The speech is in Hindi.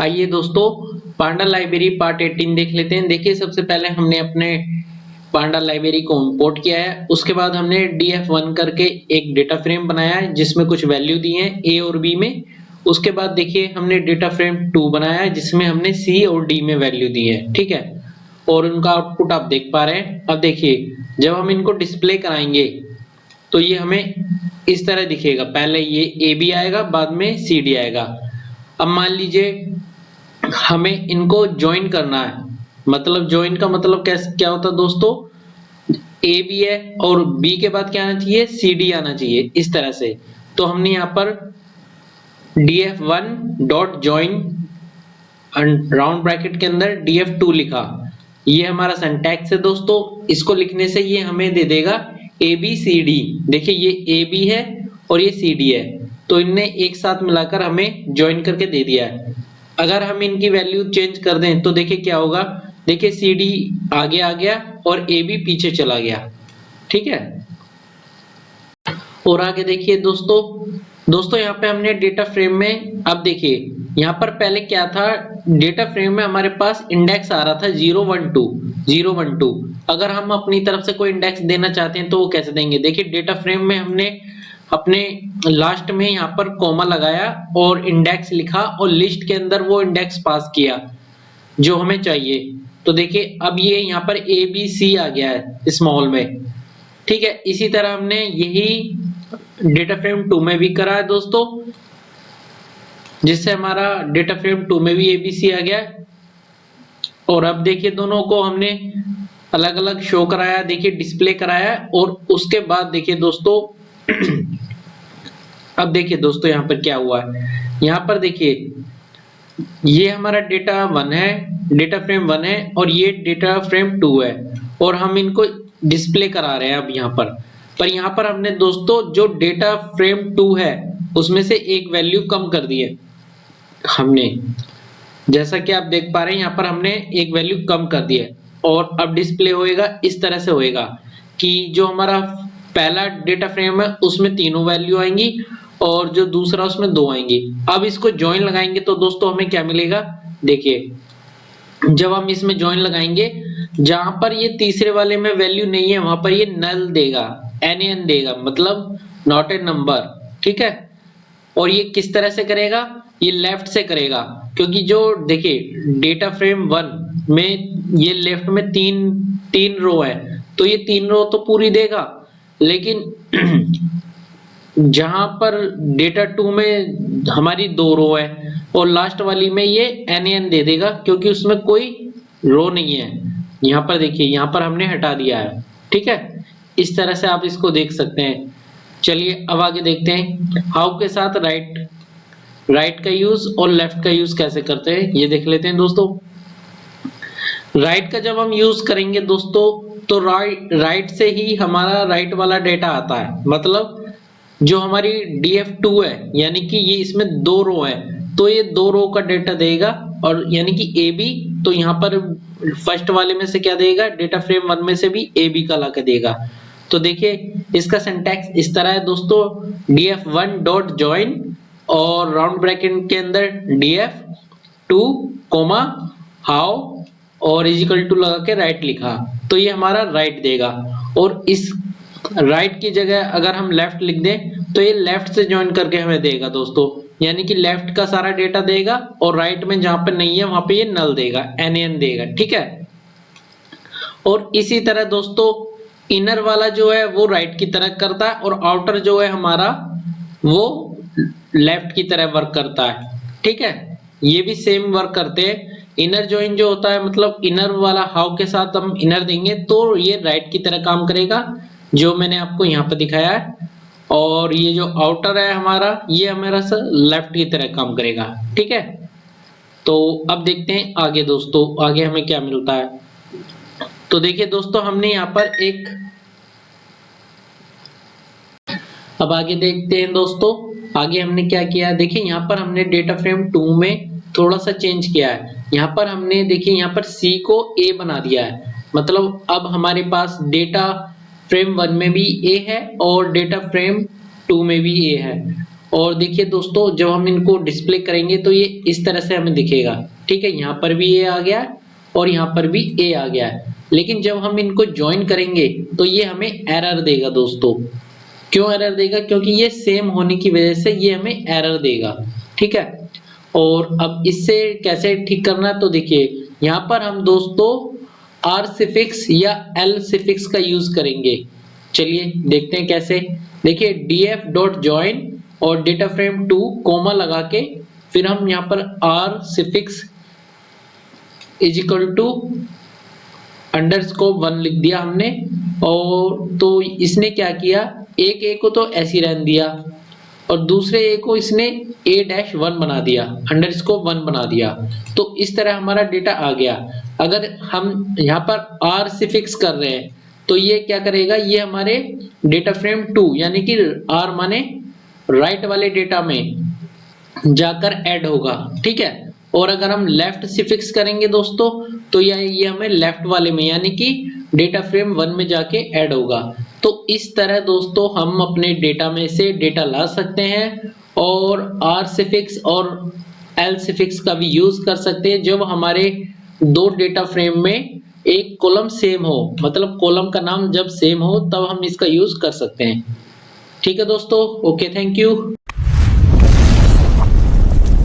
आइए दोस्तों, पांडा लाइब्रेरी पार्ट 18 देख लेते हैं। देखिए, सबसे पहले हमने अपने पांडा लाइब्रेरी को इंपोर्ट किया है। उसके बाद हमने df1 करके एक डेटा फ्रेम बनाया है जिसमें कुछ वैल्यू दी है a और b में। उसके बाद देखिए हमने डेटा फ्रेम 2 बनाया है जिसमें हमने c और d में वैल्यू दी है, ठीक है। और उनका आउटपुट आप देख पा रहे हैं। अब देखिए, जब हम इनको डिस्प्ले कराएंगे तो ये हमें इस तरह दिखेगा। पहले ये ab आएगा, बाद में cd आएगा। अब मान लीजिए हमें इनको ज्वाइन करना है, मतलब ज्वाइन का मतलब क्या होता है दोस्तों, ए बी है और बी के बाद क्या आना चाहिए, सी डी आना चाहिए, इस तरह से। तो हमने यहाँ पर df1 dot join round bracket के अंदर df2 लिखा। ये हमारा सिंटैक्स है दोस्तों। इसको लिखने से ये हमें दे देगा ए बी सी डी। देखिए, ये ए बी है और ये सी डी है, तो इनने एक साथ मिलाकर हमें ज्वाइन करके दे दिया है। अगर हम इनकी वैल्यू चेंज कर दें तो देखिए क्या होगा। देखिए, सी डी आगे आ गया और ए बी पीछे चला गया, ठीक है। और आगे देखिए दोस्तों यहाँ पे हमने डेटा फ्रेम में, अब देखिए यहाँ पर पहले क्या था, डेटा फ्रेम में हमारे पास इंडेक्स आ रहा था 012। अगर हम अपनी तरफ से कोई इंडेक्स देना चाहते हैं तो वो कैसे देंगे। देखिए, डेटा फ्रेम में हमने अपने लास्ट में यहाँ पर कॉमा लगाया और इंडेक्स लिखा और लिस्ट के अंदर वो इंडेक्स पास किया जो हमें चाहिए। तो देखिए अब ये यहाँ पर ए बी सी आ गया है स्मॉल में, ठीक है। इसी तरह हमने यही डेटा फ्रेम 2 में भी करा है दोस्तों, जिससे हमारा डेटा फ्रेम 2 में भी एबीसी आ गया है। और अब देखिए दोनों को हमने अलग अलग शो कराया, देखिए डिस्प्ले कराया। और उसके बाद देखिए दोस्तों अब देखिए दोस्तों यहाँ पर क्या हुआ है। यहाँ पर देखिए ये हमारा डेटा 1 है, डेटा फ्रेम 1 है और ये डेटा फ्रेम 2 है और हम इनको डिस्प्ले करा रहे हैं अब यहाँ पर यहाँ पर हमने दोस्तों जो डेटा फ्रेम 2 है उसमें से एक वैल्यू कम कर दी है हमने। जैसा कि आप देख पा रहे हैं यहाँ पर हमने एक वैल्यू कम कर दी है और अब डिस्प्ले होएगा इस तरह से होएगा कि जो हमारा पहला डेटा फ्रेम है उसमें तीनों वैल्यू आएंगी और जो दूसरा उसमें 2 आएंगी। अब इसको ज्वाइन लगाएंगे तो दोस्तों हमें क्या मिलेगा। देखिए, जब हम इसमें ज्वाइन लगाएंगे, जहां पर ये तीसरे वाले में वैल्यू नहीं है वहां पर ये नल देगा, NaN देगा, मतलब नॉट ए नंबर, ठीक है। और ये किस तरह से करेगा, ये लेफ्ट से करेगा, क्योंकि जो देखिए डेटा फ्रेम 1 में ये लेफ्ट में तीन रो है तो ये 3 रो तो पूरी देगा। लेकिन जहां पर डेटा 2 में हमारी 2 रो है और लास्ट वाली में ये NaN दे देगा क्योंकि उसमें कोई रो नहीं है। यहाँ पर देखिए, यहाँ पर हमने हटा दिया है, ठीक है। इस तरह से आप इसको देख सकते हैं। चलिए अब आगे देखते हैं हाउ के साथ राइट का यूज और लेफ्ट का यूज कैसे करते हैं, ये देख लेते हैं दोस्तों। राइट का जब हम यूज करेंगे दोस्तों तो राइट से ही हमारा राइट वाला डेटा आता है, मतलब जो हमारी df2 है यानी कि ये इसमें 2 रो है तो ये 2 रो का डेटा देगा। और यानी कि ab, तो यहाँ पर फर्स्ट वाले में से क्या देगा, डेटा फ्रेम 1 में से भी ab का ला के देगा। तो देखिए इसका सिंटैक्स इस तरह है दोस्तों, df1 डॉट ज्वाइन और राउंड ब्रैकेट के अंदर df2 कोमा हाउ और इजिकल टू लगा के राइट लिखा, तो ये हमारा राइट देगा। और इस राइट की जगह अगर हम लेफ्ट लिख दें तो ये लेफ्ट से ज्वाइन करके हमें देगा दोस्तों, यानी कि लेफ्ट का सारा डेटा देगा और राइट में जहां पे नहीं है वहां पे ये नल देगा, NaN देगा, ठीक है। और इसी तरह दोस्तों इनर वाला जो है वो राइट की तरह करता है और आउटर जो है हमारा वो लेफ्ट की तरह वर्क करता है, ठीक है। ये भी सेम वर्क करते हैं। इनर ज्वाइन जो होता है, मतलब इनर वाला हाउ के साथ हम इनर देंगे तो ये राइट की तरह काम करेगा जो मैंने आपको यहाँ पे दिखाया है। और ये जो आउटर है हमारा, ये हमारा लेफ्ट की तरह काम करेगा, ठीक है। तो अब देखते हैं आगे दोस्तों, आगे हमें क्या मिलता है। तो देखिए दोस्तों हमने यहाँ पर अब आगे देखते हैं दोस्तों, आगे हमने क्या किया। देखिए यहाँ पर हमने डेटा फ्रेम 2 में थोड़ा सा चेंज किया है। यहाँ पर हमने देखिए यहाँ पर C को A बना दिया है, मतलब अब हमारे पास डेटा फ्रेम 1 में भी A है और डेटा फ्रेम 2 में भी A है। और देखिए दोस्तों जब हम इनको डिस्प्ले करेंगे तो ये इस तरह से हमें दिखेगा। ठीक है, यहाँ पर भी ए आ गया और यहाँ पर भी ए आ गया है। लेकिन जब हम इनको ज्वाइन करेंगे तो ये हमें एरर देगा दोस्तों। क्यों एरर देगा? क्योंकि ये सेम होने की वजह से ये हमें एरर देगा। ठीक है, और अब इससे कैसे ठीक करना, तो देखिए यहाँ पर हम दोस्तों आर सिफिक्स या एल सिफिक्स का यूज करेंगे। चलिए देखते हैं कैसे। देखिए df डॉट ज्वाइन और डेटा फ्रेम 2 कोमा लगा के फिर हम यहाँ पर R suffix is equal to underscore 1 लिख दिया हमने। और तो इसने क्या किया, एक ए को तो ऐसे ही रहने दिया और दूसरे ए को इसने a-1 बना दिया, अंडरस्कोर 1 बना दिया। तो इस तरह हमारा डेटा आ गया। अगर हम यहाँ पर आर सिफिक्स कर रहे हैं तो ये क्या करेगा, ये हमारे डेटा फ्रेम 2 यानी कि आर माने राइट वाले डेटा में जाकर ऐड होगा। ठीक है, और अगर हम लेफ्ट सिफिक्स करेंगे दोस्तों तो ये हमें लेफ्ट वाले में यानी कि डेटा फ्रेम 1 में जाके ऐड होगा। तो इस तरह दोस्तों हम अपने डेटा में से डेटा ला सकते हैं और आर सिफिक्स और एल सिफिक्स का भी यूज कर सकते हैं जब हमारे दो डेटा फ्रेम में एक कॉलम सेम हो, मतलब कॉलम का नाम जब सेम हो तब हम इसका यूज कर सकते हैं। ठीक है दोस्तों, ओके, थैंक यू।